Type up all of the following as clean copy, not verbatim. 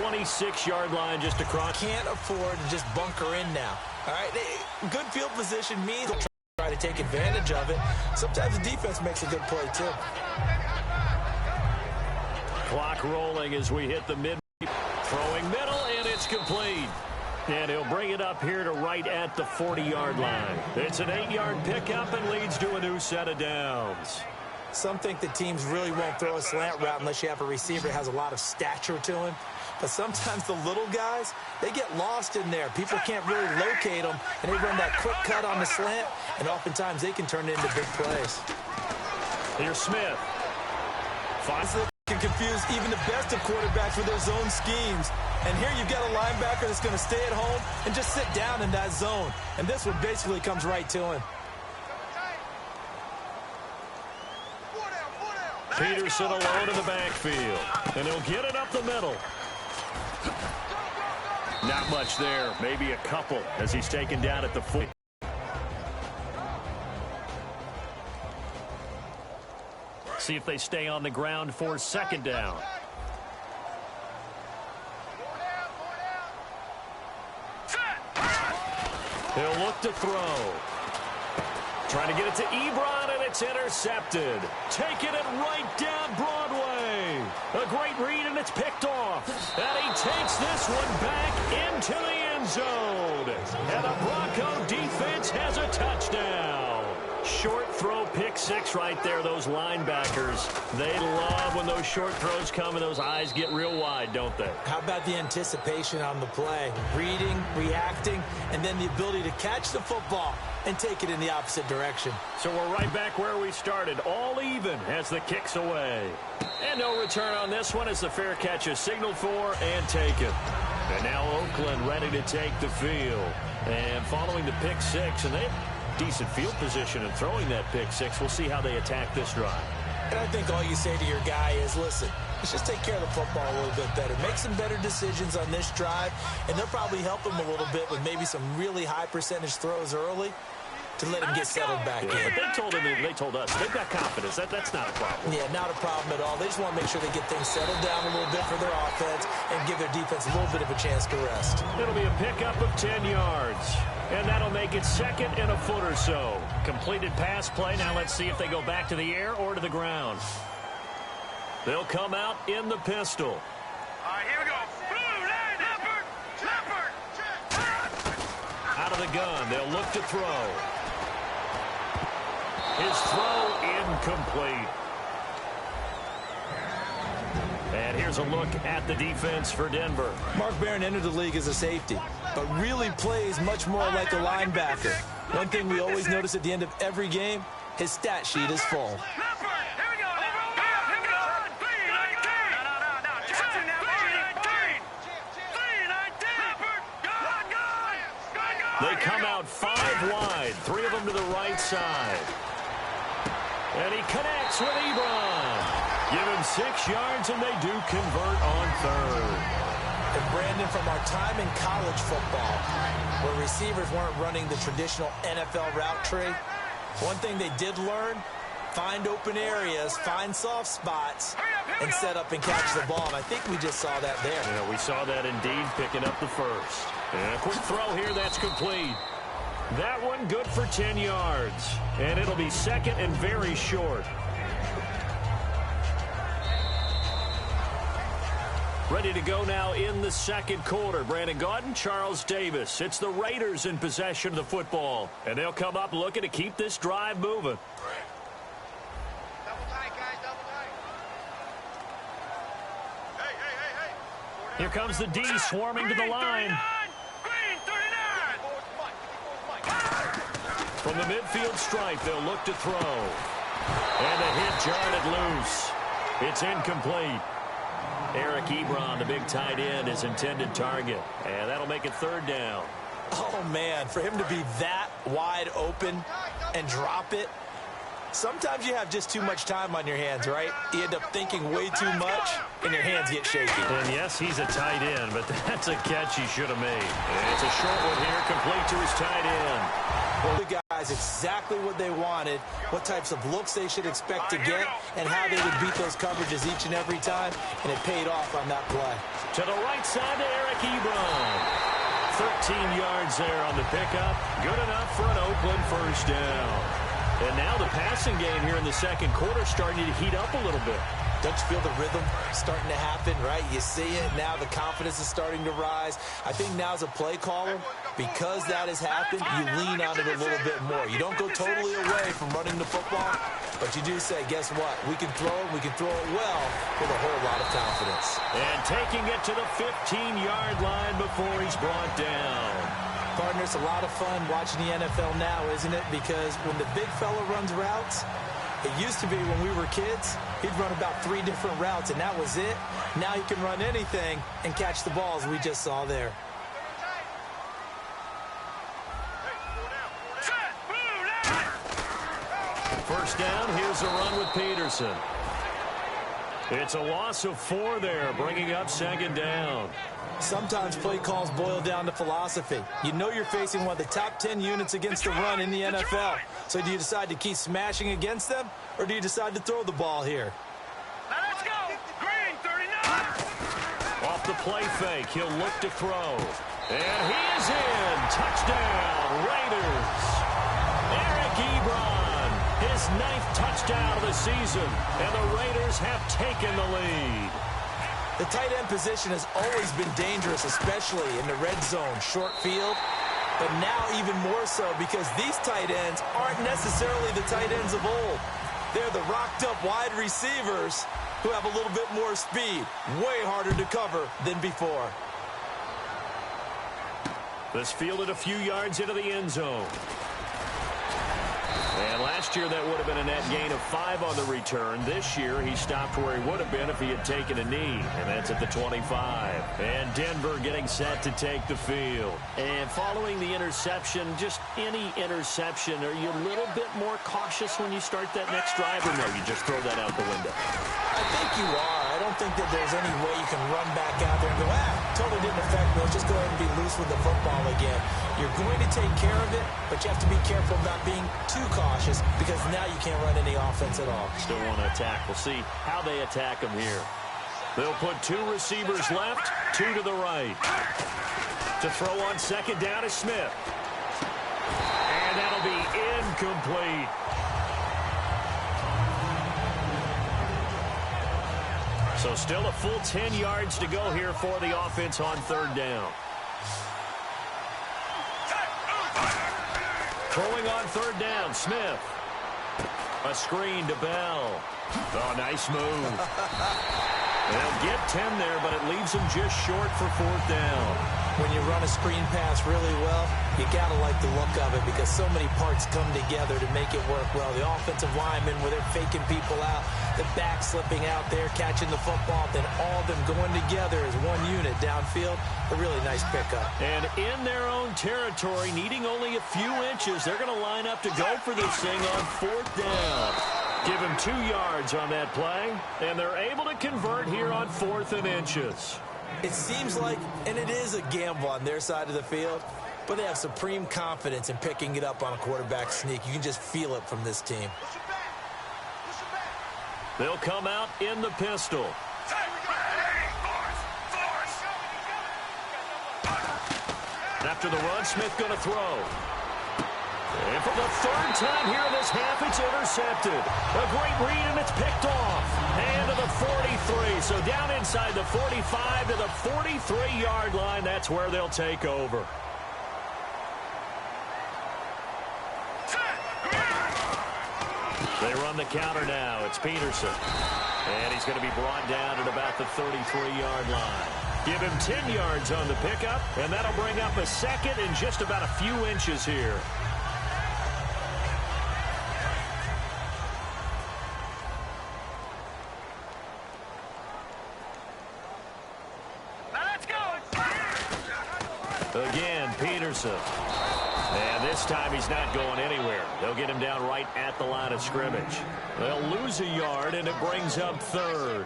26-yard line just across. Can't afford to just bunker in now. All right, good field position means they'll try to take advantage of it. Sometimes the defense makes a good play, too. Clock rolling as we hit the mid. Throwing middle, and it's complete. And he'll bring it up here to right at the 40-yard line. It's an 8-yard pickup and leads to a new set of downs. Some think the teams really won't throw a slant route unless you have a receiver that has a lot of stature to him. But sometimes the little guys, they get lost in there. People can't really locate them, and they run that quick cut on the slant, and oftentimes they can turn it into big plays. Here's Smith. Can confuse even the best of quarterbacks with their zone schemes. And here you've got a linebacker that's going to stay at home and just sit down in that zone. And this one basically comes right to him. Peterson alone in the backfield. And he'll get it up the middle. Not much there. Maybe a couple as he's taken down at the foot. See if they stay on the ground for second down. He'll look to throw. Trying to get it to Ebron, and it's intercepted. Taking it right down Broadway. A great read, and it's picked off. And he takes this one back into the end zone. And the Bronco defense has a touchdown. Short throw, pick six right there. Those linebackers, they love when those short throws come and those eyes get real wide, don't they? How about the anticipation on the play? Reading, reacting, and then the ability to catch the football and take it in the opposite direction. So we're right back where we started, all even as the kick's away. And no return on this one as the fair catch is signaled for and taken. And now Oakland ready to take the field. And following the pick six, and they have decent field position in throwing that pick six. We'll see how they attack this drive. And I think all you say to your guy is, listen, let's just take care of the football a little bit better. Make some better decisions on this drive, and they'll probably help him a little bit with maybe some really high percentage throws early to let him get settled back in. But they told us they've got confidence. That's not a problem. Yeah, not a problem at all. They just want to make sure they get things settled down a little bit for their offense and give their defense a little bit of a chance to rest. It'll be a pickup of 10 yards. And that'll make it second and a foot or so. Completed pass play. Now let's see if they go back to the air or to the ground. They'll come out in the pistol. All right, here we go. Blue line, Leopard. Out of the gun, they'll look to throw. His throw incomplete. And here's a look at the defense for Denver. Mark Barron entered the league as a safety, but really plays much more like a linebacker. One thing we always notice at the end of every game, his stat sheet is full. They come out 5 wide, 3 of them to the right side. And he connects with Ebron. Give him 6 yards, and they do convert on third. And Brandon, from our time in college football, where receivers weren't running the traditional NFL route tree, one thing they did learn, find open areas, find soft spots, and set up and catch the ball. And I think we just saw that there. Yeah, we saw that indeed, picking up the first. And a quick throw here, that's complete. That one good for 10 yards. And it'll be second and very short. Ready to go now in the second quarter. Brandon Gaudin, Charles Davis. It's the Raiders in possession of the football. And they'll come up looking to keep this drive moving. Double tight, guys, double tight. Hey. Here comes the D swarming to the line. Green 39. From the midfield stripe, they'll look to throw. And the hit jarred loose. It's incomplete. Eric Ebron, the big tight end, his intended target. And that'll make it third down. Oh, man, for him to be that wide open and drop it, sometimes you have just too much time on your hands, right? You end up thinking way too much, and your hands get shaky. And yes, he's a tight end, but that's a catch he should have made. And it's a short one here, complete to his tight end. Well, the guys realized exactly what they wanted, what types of looks they should expect to get, and how they would beat those coverages each and every time, and it paid off on that play. To the right side to Eric Ebron. 13 yards there on the pickup. Good enough for an Oakland first down. And now the passing game here in the second quarter starting to heat up a little bit. Don't you feel the rhythm starting to happen, right? You see it. Now the confidence is starting to rise. I think now as a play caller, because that has happened, you lean on it a little bit more. You don't go totally away from running the football, but you do say, guess what? We can throw it. We can throw it well with a whole lot of confidence. And taking it to the 15-yard line before he's brought down. Partner, it's a lot of fun watching the NFL now, isn't it? Because when the big fella runs routes, it used to be when we were kids, he'd run about 3 different routes, and that was it. Now he can run anything and catch the balls we just saw there. First down, here's a run with Peterson. It's a loss of 4 there, bringing up second down. Sometimes play calls boil down to philosophy. You know you're facing one of the top 10 units against the run in the NFL. So do you decide to keep smashing against them, or do you decide to throw the ball here? Now let's go. Green, 39. Off the play fake, he'll look to throw. And he is in. Touchdown, Raiders. Eric Ebron, his 9th touchdown of the season, and the Raiders have taken the lead. The tight end position has always been dangerous, especially in the red zone, short field. But now even more so because these tight ends aren't necessarily the tight ends of old. They're the rocked-up wide receivers who have a little bit more speed. Way harder to cover than before. This fielded a few yards into the end zone. And last year, that would have been a net gain of 5 on the return. This year, he stopped where he would have been if he had taken a knee, and that's at the 25. And Denver getting set to take the field. And following the interception, just any interception, are you a little bit more cautious when you start that next drive, or no, you just throw that out the window? I think you are. I don't think that there's any way you can run back out there and go, totally didn't affect me. Let's just go ahead and be loose with the football again. You're going to take care of it, but you have to be careful about being too cautious because now you can't run any offense at all. Still want to attack. We'll see how they attack him here. They'll put 2 receivers left, 2 to the right. To throw on second down is Smith. And that'll be incomplete. So still a full 10 yards to go here for the offense on third down. Throwing on third down, Smith. A screen to Bell. Oh, nice move. They'll get 10 there, but it leaves them just short for fourth down. When you run a screen pass really well, you got to like the look of it because so many parts come together to make it work well. The offensive linemen, where they're faking people out, the back slipping out there, catching the football, then all of them going together as one unit downfield. A really nice pickup. And in their own territory, needing only a few inches, they're going to line up to go for this thing on fourth down. Give him 2 yards on that play, and they're able to convert here on 4th and inches. It seems like, and it is a gamble on their side of the field, but they have supreme confidence in picking it up on a quarterback sneak. You can just feel it from this team. They'll come out in the pistol. After the run, Smith going to throw. And for the 3rd time here in this half, it's intercepted. A great read, and it's picked off. And to the 43. So down inside the 45 to the 43-yard line. That's where they'll take over. They run the counter now. It's Peterson. And he's going to be brought down at about the 33-yard line. Give him 10 yards on the pickup, and that'll bring up a second and just about a few inches here. Again, Peterson. And this time he's not going anywhere. They'll get him down right at the line of scrimmage. They'll lose a yard, and it brings up 3rd.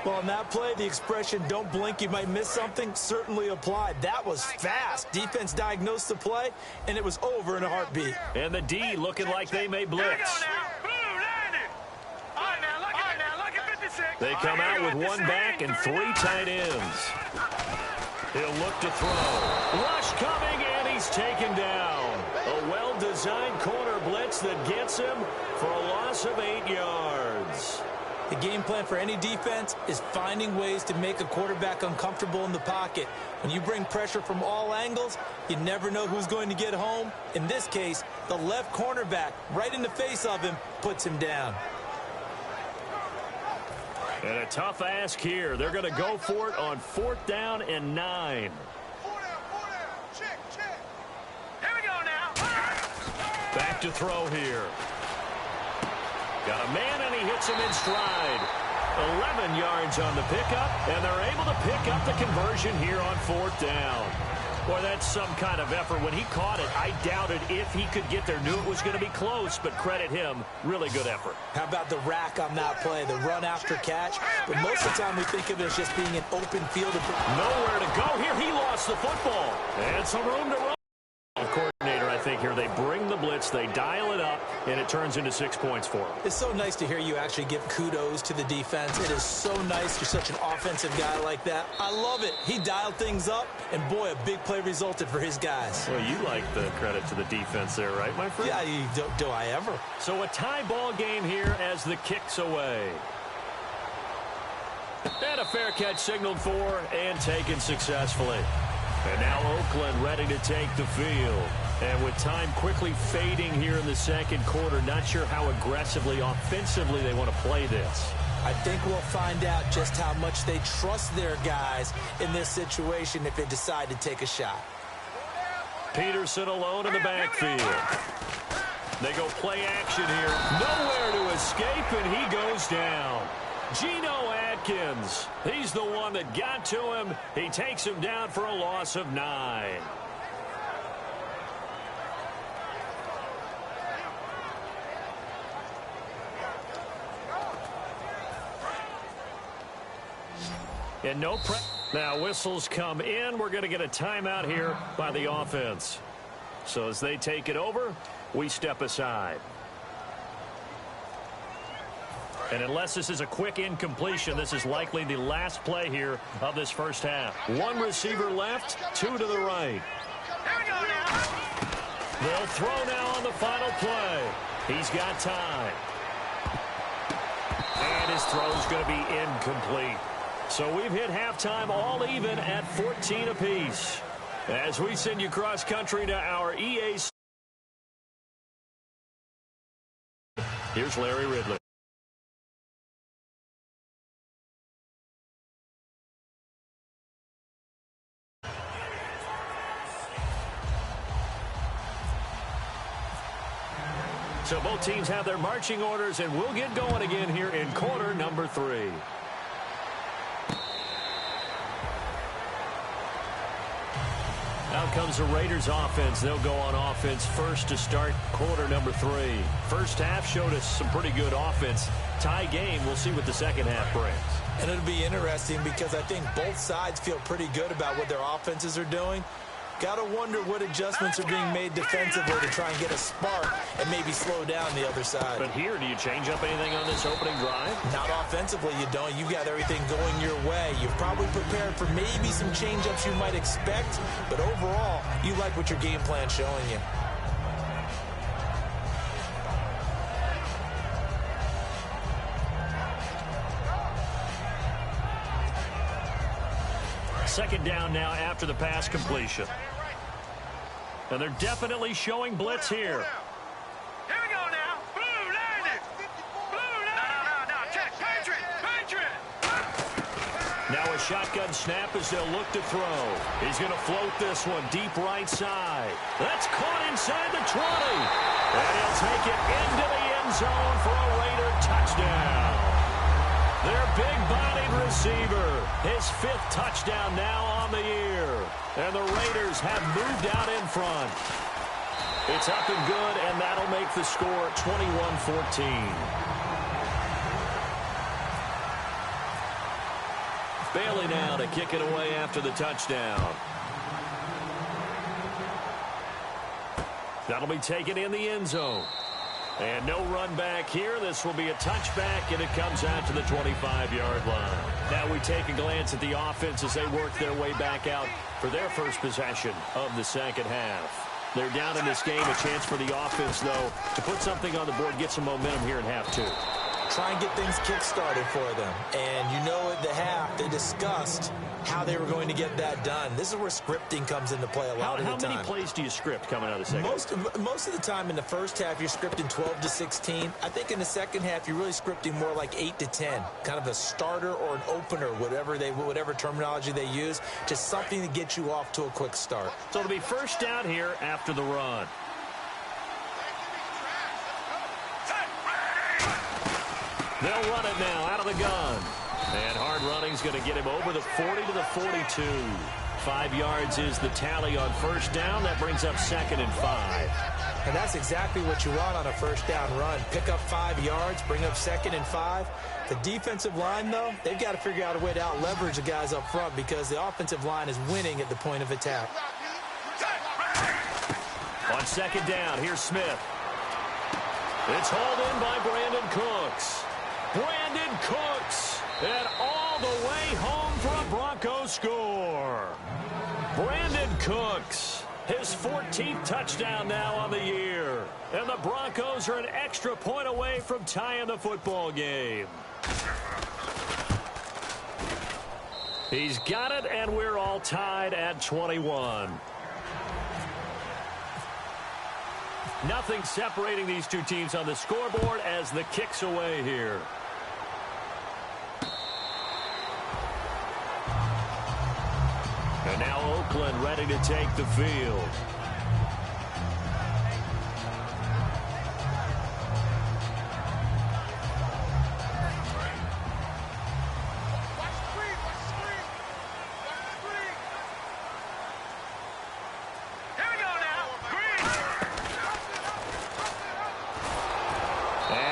Well, on that play, the expression, don't blink, you might miss something, certainly applied. That was fast. Defense diagnosed the play, and it was over in a heartbeat. And the D looking like they may blitz. They come out with one back and 3 tight ends. He'll look to throw. Rush coming, and he's taken down. A well-designed corner blitz that gets him for a loss of 8 yards. The game plan for any defense is finding ways to make a quarterback uncomfortable in the pocket. When you bring pressure from all angles, you never know who's going to get home. In this case, the left cornerback, right in the face of him, puts him down. And a tough ask here. They're going to go for it on 4th down and 9. Check. Here we go now. Back to throw here. Got a man, and he hits him in stride. 11 yards on the pickup, and they're able to pick up the conversion here on 4th down. Boy, that's some kind of effort. When he caught it, I doubted if he could get there. Knew it was going to be close, but credit him. Really good effort. How about the rack on that play, the run after catch? But most of the time we think of it as just being an open field. Nowhere to go here. He lost the football. And some room to run. Coordinator, I think, here. They bring the blitz, they dial it up, and it turns into 6 points for him. It's so nice to hear you actually give kudos to the defense. It is so nice. You're such an offensive guy like that. I love it. He dialed things up, and boy, a big play resulted for his guys. Well, you like the credit to the defense there, right, my friend? Yeah, do I ever. So a tie ball game here as the kick's away. And a fair catch signaled for and taken successfully. And now Oakland ready to take the field. And with time quickly fading here in the second quarter, not sure how aggressively, offensively they want to play this. I think we'll find out just how much they trust their guys in this situation if they decide to take a shot. Peterson alone in the backfield. They go play action here. Nowhere to escape, and he goes down. Geno Atkins, he's the one that got to him. He takes him down for a loss of 9. And no pressure. Now whistles come in. We're going to get a timeout here by the offense. So as they take it over, we step aside. And unless this is a quick incompletion, this is likely the last play here of this first half. One receiver left, 2 to the right. They'll throw now on the final play. He's got time. And his throw's going to be incomplete. So we've hit halftime all even at 14 apiece. As we send you cross country to our EA. Here's Larry Ridley. So both teams have their marching orders, and we'll get going again here in quarter number 3. Out comes the Raiders offense. They'll go on offense first to start quarter number 3. First half showed us some pretty good offense. Tie game. We'll see what the second half brings. And it'll be interesting because I think both sides feel pretty good about what their offenses are doing. Got to wonder what adjustments are being made defensively to try and get a spark and maybe slow down the other side. But here, do you change up anything on this opening drive? Not offensively, you don't. You got everything going your way. You've probably prepared for maybe some change-ups you might expect, but overall, you like what your game plan's showing you. Second down now after the pass completion. And they're definitely showing blitz here. Here we go now. Blue, landed. Blue, landed. No. Check. Patriot. Now a shotgun snap as they'll look to throw. He's going to float this one deep right side. That's caught inside the 20. And he'll take it into the end zone for a Raider touchdown. Their big-bodied receiver, his 5th touchdown now on the year. And the Raiders have moved out in front. It's up and good, and that'll make the score 21-14. Bailey now to kick it away after the touchdown. That'll be taken in the end zone. And no run back here. This will be a touchback, and it comes out to the 25-yard line. Now we take a glance at the offense as they work their way back out for their first possession of the second half. They're down in this game. A chance for the offense, though, to put something on the board, get some momentum here in half two. Try and get things kick-started for them. And you know at the half, they discussed how they were going to get that done. This is where scripting comes into play a lot of the time. How many plays do you script coming out of the second half? Most of the time in the first half, you're scripting 12 to 16. I think in the second half, you're really scripting more like 8 to 10. Kind of a starter or an opener, whatever terminology they use. Just something to get you off to a quick start. So it'll be first down here after the run. They'll run it now out of the gun. And hard running's going to get him over the 40 to the 42. 5 yards is the tally on first down. That brings up 2nd and 5. And that's exactly what you want on a first down run. Pick up 5 yards, bring up 2nd and 5. The defensive line, though, they've got to figure out a way to out-leverage the guys up front because the offensive line is winning at the point of attack. On second down, here's Smith. It's hauled in by Brandon Cooks. Brandon Cooks, and all the way home for a Broncos score. Brandon Cooks, his 14th touchdown now on the year. And the Broncos are an extra point away from tying the football game. He's got it, and we're all tied at 21. Nothing separating these two teams on the scoreboard as the kick's away here. And now Oakland ready to take the field.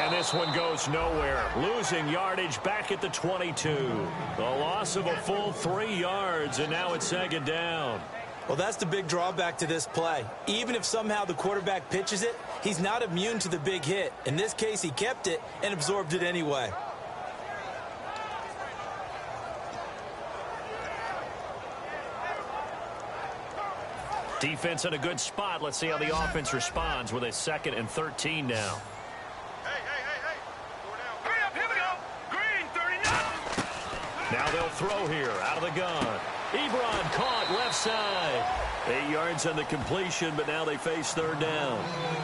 This one goes nowhere. Losing yardage back at the 22. The loss of a full 3 yards, and now it's second down. Well, that's the big drawback to this play. Even if somehow the quarterback pitches it, he's not immune to the big hit. In this case, he kept it and absorbed it anyway. Defense in a good spot. Let's see how the offense responds with a 2nd and 13 now. Now they'll throw here out of the gun. Ebron caught left side. 8 yards on the completion, but now they face third down.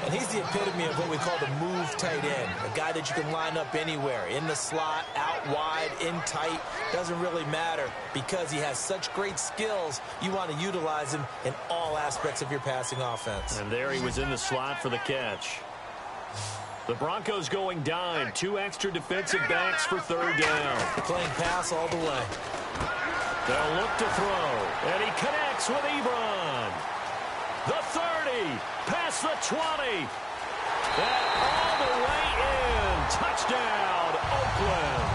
And he's the epitome of what we call the move tight end. A guy that you can line up anywhere. In the slot, out wide, in tight. Doesn't really matter because he has such great skills. You want to utilize him in all aspects of your passing offense. And there he was in the slot for the catch. The Broncos going dime. 2 extra defensive backs for third down. Playing pass all the way. They'll look to throw. And he connects with Ebron. The 30. Past the 20. And all the way in. Touchdown, Oakland.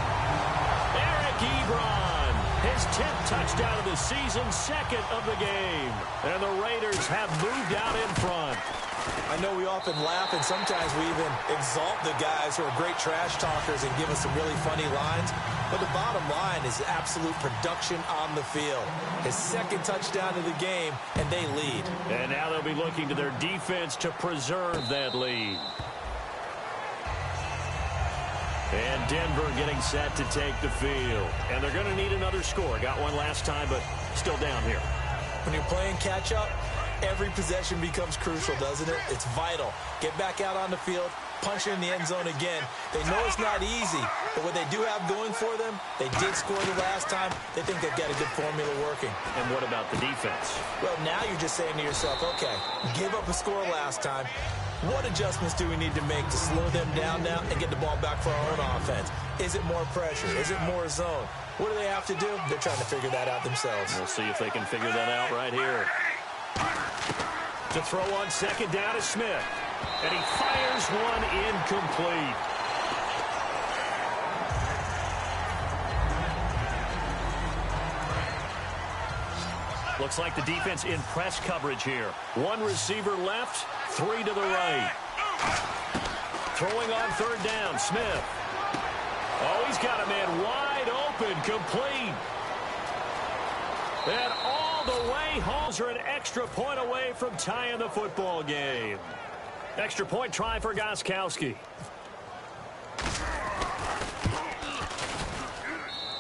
Eric Ebron. His 10th touchdown of the season. 2nd of the game. And the Raiders have moved out in front. I know we often laugh, and sometimes we even exalt the guys who are great trash talkers and give us some really funny lines. But the bottom line is absolute production on the field. His 2nd touchdown of the game, and they lead. And now they'll be looking to their defense to preserve that lead. And Denver getting set to take the field. And they're going to need another score. Got one last time, but still down here. When you're playing catch-up, every possession becomes crucial, doesn't it? It's vital. Get back out on the field, punch it in the end zone again. They know it's not easy, but what they do have going for them, they did score the last time. They think they've got a good formula working. And what about the defense? Well, now you're just saying to yourself, okay, give up a score last time. What adjustments do we need to make to slow them down now and get the ball back for our own offense? Is it more pressure? Is it more zone? What do they have to do? They're trying to figure that out themselves. We'll see if they can figure that out right here. To throw on second down is Smith. And he fires one incomplete. Looks like the defense in press coverage here. One receiver left, three to the right. Throwing on third down, Smith. Oh, he's got a man wide open, complete. And all the way home, are an extra point away from tying the football game. Extra point try for Gostkowski.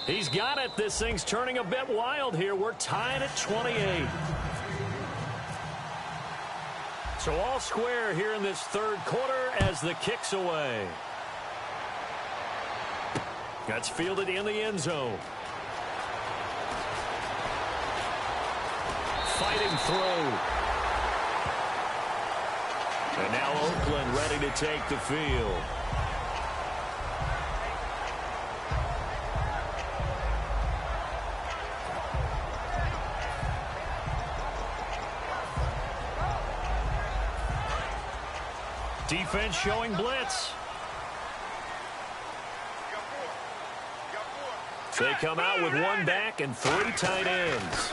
He's got it. This thing's turning a bit wild here. We're tied at 28. So all square here in this third quarter as the kick's away. That's fielded in the end zone. Fighting through. And now Oakland ready to take the field. Defense showing blitz. They come out with one back and three tight ends.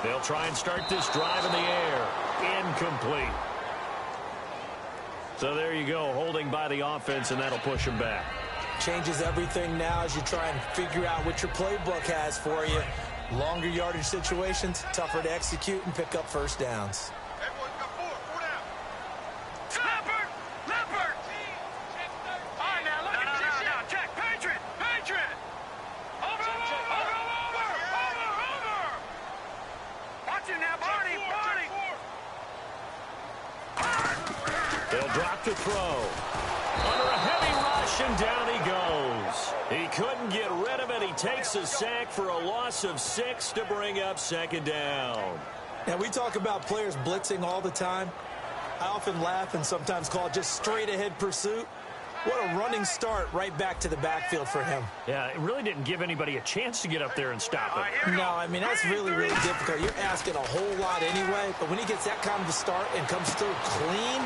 They'll try and start this drive in the air. Incomplete. So there you go, holding by the offense, and that'll push them back. Changes everything now as you try and figure out what your playbook has for you. Longer yardage situations, tougher to execute and pick up first downs. To throw. Under a heavy rush, and down he goes. He couldn't get rid of it. He takes a sack for a loss of 6 to bring up second down. Now, we talk about players blitzing all the time. I often laugh and sometimes call it just straight-ahead pursuit. What a running start right back to the backfield for him. Yeah, it really didn't give anybody a chance to get up there and stop him. No, I mean, that's really, really difficult. You're asking a whole lot anyway, but when he gets that kind of a start and comes through clean,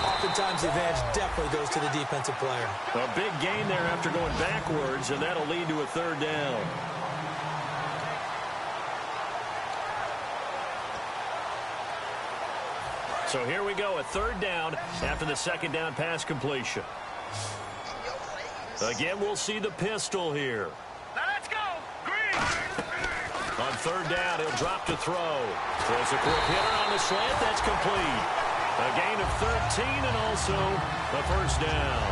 oftentimes the advantage definitely goes to the defensive player. A big gain there after going backwards, and that'll lead to a third down. So here we go, a third down after the second down pass completion. Again, we'll see the pistol here. Now let's go. Green. On third down, he'll drop to throw. Throws a quick hitter on the slant. That's complete. A gain of 13 and also a first down.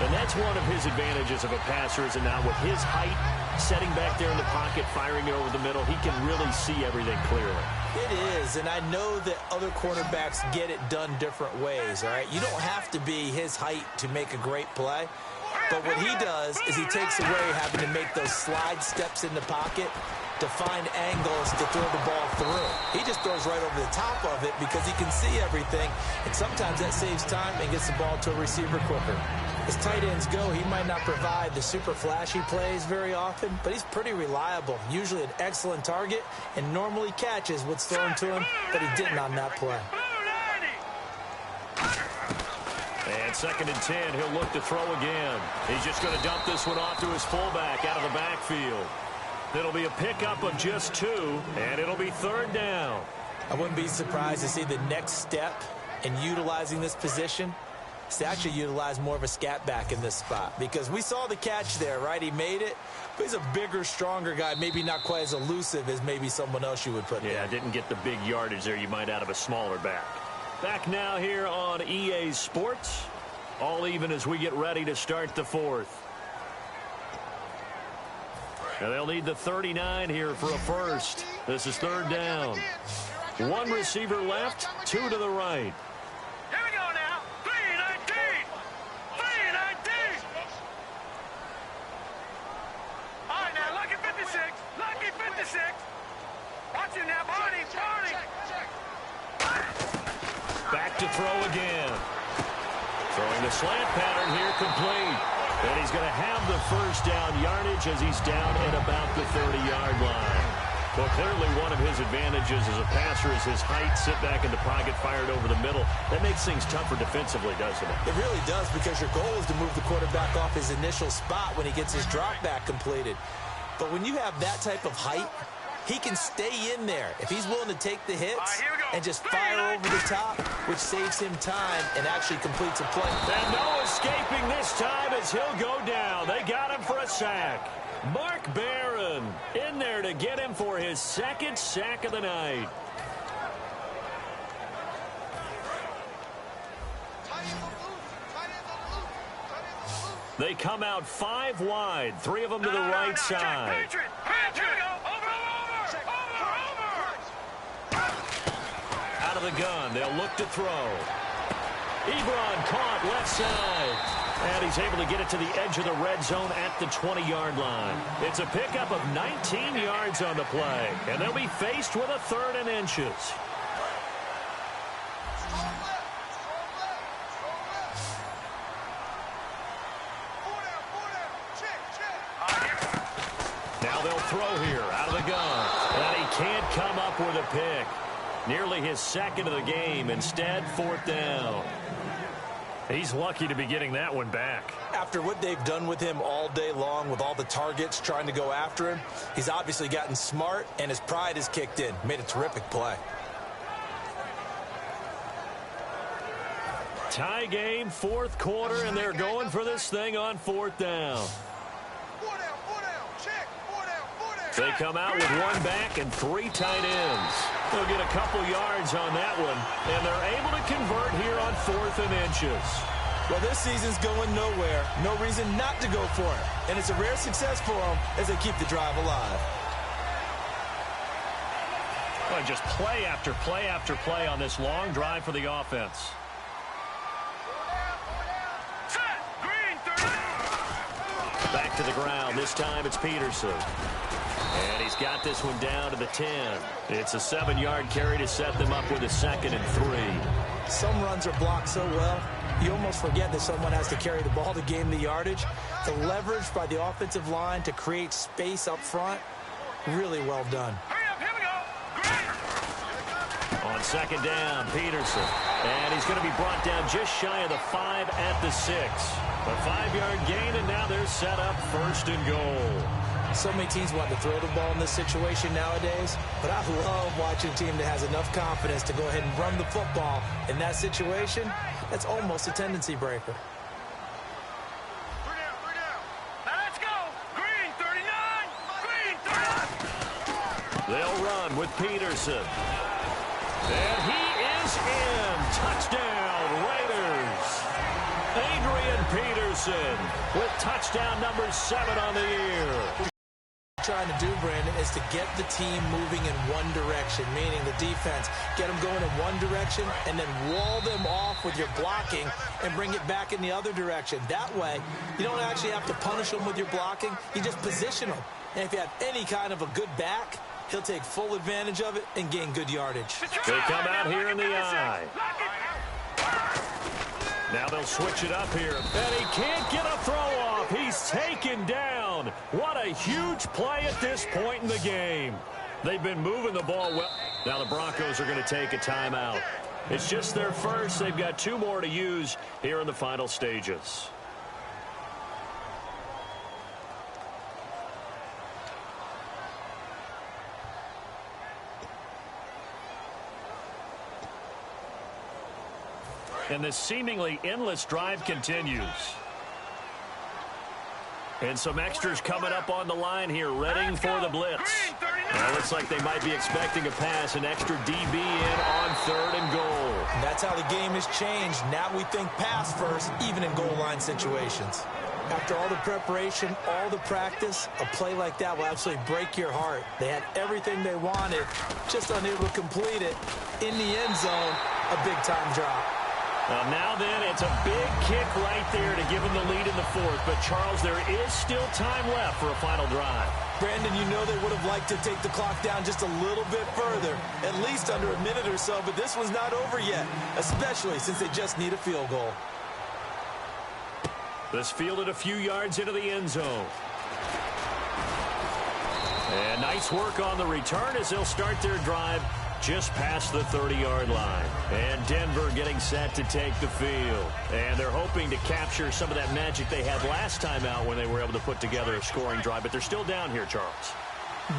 And that's one of his advantages of a passer, is now with his height, setting back there in the pocket, firing it over the middle, he can really see everything clearly. It is, and I know that other quarterbacks get it done different ways, all right? You don't have to be his height to make a great play. But what he does is he takes away having to make those slide steps in the pocket to find angles to throw the ball through. He just throws right over the top of it because he can see everything, and sometimes that saves time and gets the ball to a receiver quicker. As tight ends go, he might not provide the super flashy plays very often, but he's pretty reliable, usually an excellent target, and normally catches what's thrown to him, but he didn't on that play. And 2nd and 10, he'll look to throw again. He's just going to dump this one off to his fullback out of the backfield. It'll be a pickup of just 2, and it'll be third down. I wouldn't be surprised to see the next step in utilizing this position is to actually utilize more of a scat back in this spot, because we saw the catch there, right? He made it, but he's a bigger, stronger guy, maybe not quite as elusive as maybe someone else you would put there. Yeah, didn't get the big yardage there you might out of a smaller back. Back now here on EA Sports. All even as we get ready to start the fourth. And they'll need the 39 here for a first. This is third down. One receiver left, 2 to the right. Here we go now. 3-19. 3-19. All right, now, lucky 56. Lucky 56. Watch him now, Barney. Barney. Back to throw again. Throwing the slant pattern here, complete. And he's going to have the first down yardage as he's down at about the 30-yard line. Well, clearly one of his advantages as a passer is his height, sit back in the pocket, fired over the middle. That makes things tougher defensively, doesn't it? It really does, because your goal is to move the quarterback off his initial spot when he gets his drop back completed. But when you have that type of height He can stay in there if he's willing to take the hits here we go. and just fire over the top, which saves him time and actually completes a play. And no escaping this time as he'll go down. They got him for a sack. Mark Barron in there to get him for his second sack of the night. They come out 5 wide, 3 of them to the right side. Patriot. Over. Out of the gun, they'll look to throw. Ebron caught left side. And he's able to get it to the edge of the red zone at the 20-yard line. It's a pickup of 19 yards on the play. And they'll be faced with a 3rd and inches. Now they'll throw here out of the gun. And he can't come up with a pick. Nearly his second of the game. Instead, 4th down. He's lucky to be getting that one back. After what they've done with him all day long with all the targets trying to go after him, he's obviously gotten smart and his pride has kicked in. Made a terrific play. Tie game, 4th quarter, and they're going for this thing on 4th down. They come out with 1 back and 3 tight ends. They'll get a couple yards on that one, and they're able to convert here on 4th and inches. Well, this season's going nowhere. No reason not to go for it. And it's a rare success for them as they keep the drive alive. Well, just play after play after play on this long drive for the offense. Back to the ground. This time it's Peterson. And he's got this one down to the 10. It's a 7-yard carry to set them up with a 2nd and 3. Some runs are blocked so well, you almost forget that someone has to carry the ball to gain the yardage. The leverage by the offensive line to create space up front, really well done. On 2nd down, Peterson. And he's going to be brought down just shy of the 5 at the 6. A 5-yard gain, and now they're set up 1st and goal. So many teams want to throw the ball in this situation nowadays, but I love watching a team that has enough confidence to go ahead and run the football. In that situation, that's almost a tendency breaker. Now let's go. Green 39. Green 39. They'll run with Peterson. And he is in. Touchdown, Raiders. Adrian Peterson with touchdown number 7 on the year. Trying to do, Brandon, is to get the team moving in one direction, meaning the defense, get them going in one direction and then wall them off with your blocking and bring it back in the other direction. That way, you don't actually have to punish them with your blocking. You just position them. And if you have any kind of a good back, he'll take full advantage of it and gain good yardage. They come out here in the eye. Now they'll switch it up here. And he can't get a throw off. He's taken down. What a huge play at this point in the game. They've been moving the ball well. Now the Broncos are going to take a timeout. It's just their first. They've got 2 more to use here in the final stages. And this seemingly endless drive continues. And some extras coming up on the line here, readying for the blitz. Now it looks like they might be expecting a pass, an extra DB in on 3rd and goal. That's how the game has changed. Now we think pass first, even in goal line situations. After all the preparation, all the practice, a play like that will absolutely break your heart. They had everything they wanted, just unable to complete it. In the end zone, a big-time drop. Now then, it's a big kick right there to give them the lead in the 4th. But, Charles, there is still time left for a final drive. Brandon, you know they would have liked to take the clock down just a little bit further, at least under a minute or so, but this one's not over yet, especially since they just need a field goal. This fielded a few yards into the end zone. And nice work on the return as they'll start their drive just past the 30-yard line. And Denver getting set to take the field. And they're hoping to capture some of that magic they had last time out when they were able to put together a scoring drive. But they're still down here, Charles.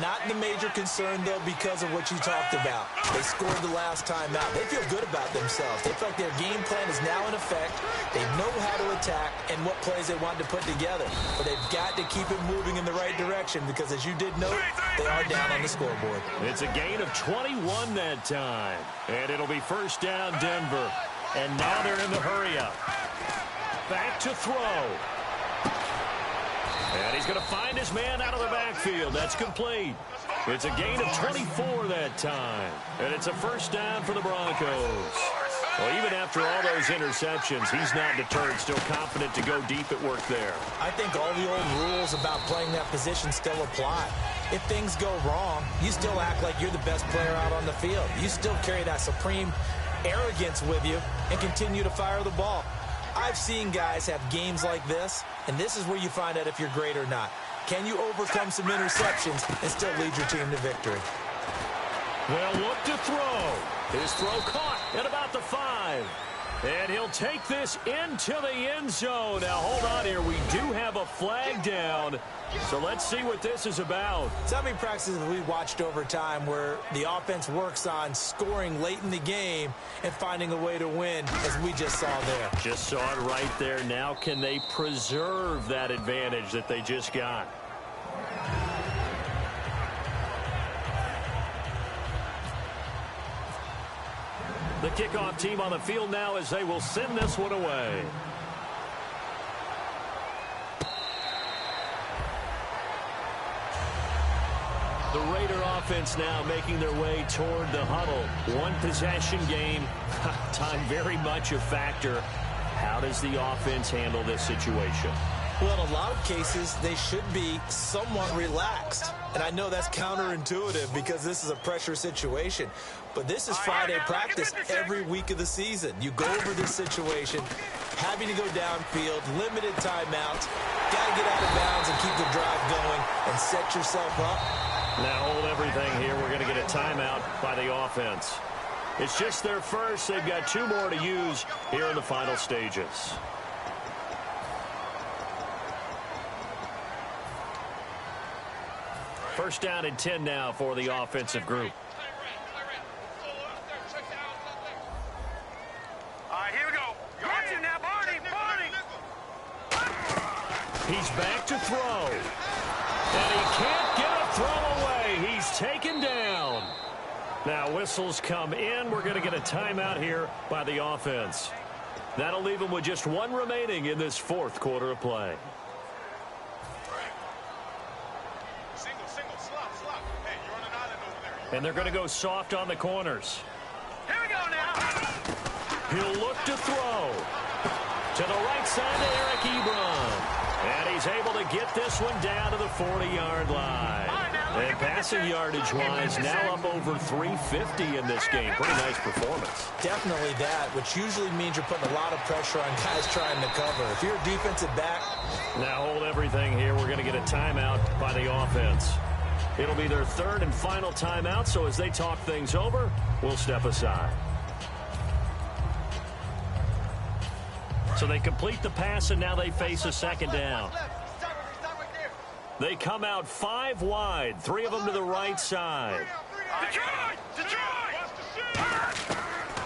Not the major concern, though, because of what you talked about. They scored the last time out. They feel good about themselves. They feel like their game plan is now in effect. They know how to attack and what plays they want to put together. But they've got to keep it moving in the right direction because, as you did note, they are down on the scoreboard. It's a gain of 21 that time. And it'll be first down, Denver. And now they're in the hurry-up. Back to throw. And he's going to find his man out of the backfield. That's complete. It's a gain of 24 that time. And it's a first down for the Broncos. Well, even after all those interceptions, he's not deterred, still confident to go deep at work there. I think all the old rules about playing that position still apply. If things go wrong, you still act like you're the best player out on the field. You still carry that supreme arrogance with you and continue to fire the ball. I've seen guys have games like this, and this is where you find out if you're great or not. Can you overcome some interceptions and still lead your team to victory? They'll look to throw. His throw caught at about the 5. And he'll take this into the end zone. Now, hold on here. We do have a flag down. So let's see what this is about. So many practices we watched over time where the offense works on scoring late in the game and finding a way to win, as we just saw there. Just saw it right there. Now can they preserve that advantage that they just got? The kickoff team on the field now as they will send this one away. The Raider offense now making their way toward the huddle. One possession game. Time very much a factor. How does the offense handle this situation? Well, in a lot of cases, they should be somewhat relaxed. And I know that's counterintuitive because this is a pressure situation. But this is Friday practice every week of the season. You go over this situation, having to go downfield, limited timeouts, got to get out of bounds and keep the drive going and set yourself up. Now hold everything here. We're going to get a timeout by the offense. It's just their first. They've got 2 more to use here in the final stages. First down and 10 now for the offensive group. All right, here we go. Got you now, Barney. He's back to throw. And he can't get a throw away. He's taken down. Now whistles come in. We're going to get a timeout here by the offense. That'll leave them with just 1 remaining in this 4th quarter of play. And they're going to go soft on the corners. Here we go now. He'll look to throw. To the right side to Eric Ebron. And he's able to get this one down to the 40-yard line. And passing yardage-wise, now up over 350 in this game. Pretty nice performance. Definitely that, which usually means you're putting a lot of pressure on guys trying to cover. If you're a defensive back. Now hold everything here. We're going to get a timeout by the offense. It'll be their 3rd and final timeout, so as they talk things over, we'll step aside. So they complete the pass, and now they face a 2nd down. They come out 5 wide, 3 of them to the right side.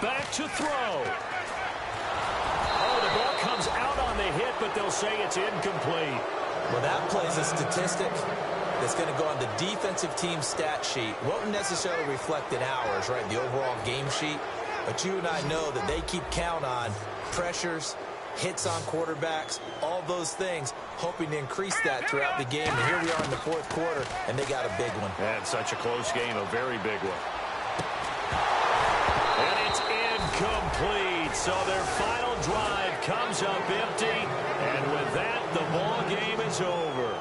Back to throw. Oh, the ball comes out on the hit, but they'll say it's incomplete. Well, that plays a statistic that's going to go on the defensive team stat sheet. Won't necessarily reflect in ours, right, the overall game sheet. But you and I know that they keep count on pressures, hits on quarterbacks, all those things, hoping to increase that throughout the game. And here we are in the 4th quarter, and they got a big one. And such a close game, a very big one. And it's incomplete. So their final drive comes up empty. And with that, the ball game is over.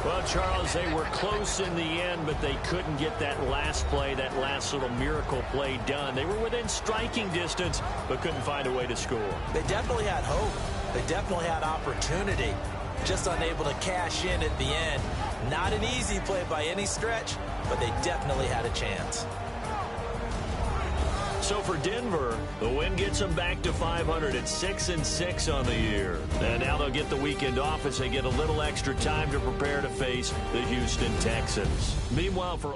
Well, Charles, they were close in the end, but they couldn't get that last play, that last little miracle play done. They were within striking distance, but couldn't find a way to score. They definitely had hope. They definitely had opportunity. Just unable to cash in at the end. Not an easy play by any stretch, but they definitely had a chance. So for Denver, the win gets them back to 500 at 6-6 on the year. And now they'll get the weekend off as they get a little extra time to prepare to face the Houston Texans. Meanwhile, for